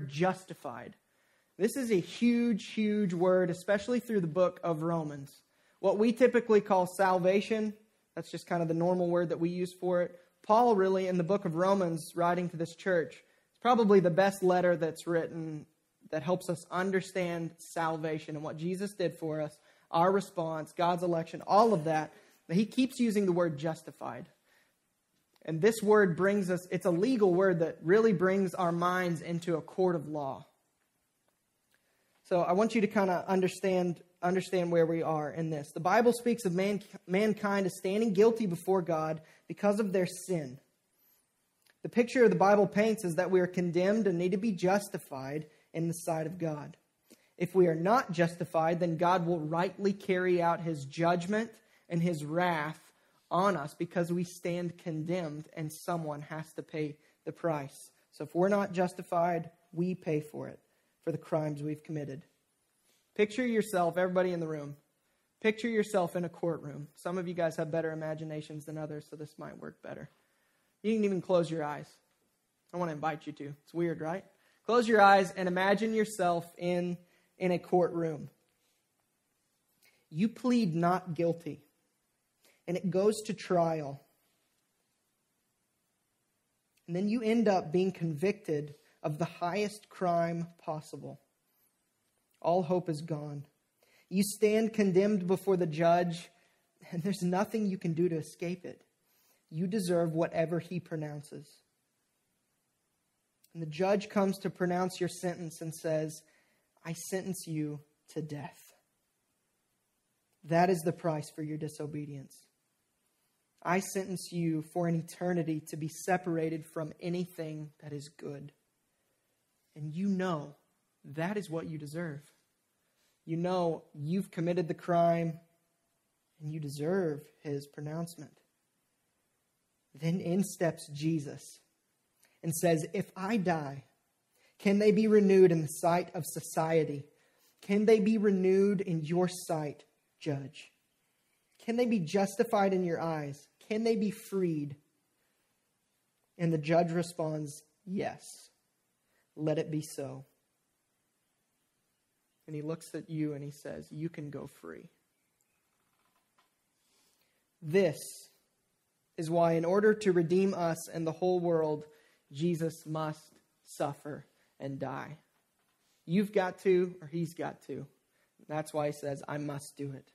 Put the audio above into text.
justified. This is a huge, huge word, especially through the book of Romans. What we typically call salvation, that's just kind of the normal word that we use for it. Paul really, in the book of Romans, writing to this church, it's probably the best letter that's written that helps us understand salvation and what Jesus did for us, our response, God's election, all of that. But he keeps using the word justified. And this word brings us, it's a legal word that really brings our minds into a court of law. So I want you to kind of understand where we are in this. The Bible speaks of mankind as standing guilty before God because of their sin. The picture the Bible paints is that we are condemned and need to be justified in the sight of God. If we are not justified, then God will rightly carry out his judgment and his wrath on us because we stand condemned and someone has to pay the price. So if we're not justified, we pay for it, for the crimes we've committed. Picture yourself, everybody in the room, picture yourself in a courtroom. Some of you guys have better imaginations than others, so this might work better. You can even close your eyes. I want to invite you to. It's weird, right? Close your eyes and imagine yourself in a courtroom. You plead not guilty, and it goes to trial. And then you end up being convicted of the highest crime possible. All hope is gone. You stand condemned before the judge, and there's nothing you can do to escape it. You deserve whatever he pronounces. And the judge comes to pronounce your sentence and says, I sentence you to death. That is the price for your disobedience. I sentence you for an eternity to be separated from anything that is good. And you know that is what you deserve. You know you've committed the crime and you deserve his pronouncement. Then in steps Jesus and says, if I die, can they be renewed in the sight of society? Can they be renewed in your sight, judge? Can they be justified in your eyes? Can they be freed? And the judge responds, yes, let it be so. And he looks at you and he says, you can go free. This is why in order to redeem us and the whole world, Jesus must suffer and die. You've got to, or he's got to. That's why he says, I must do it.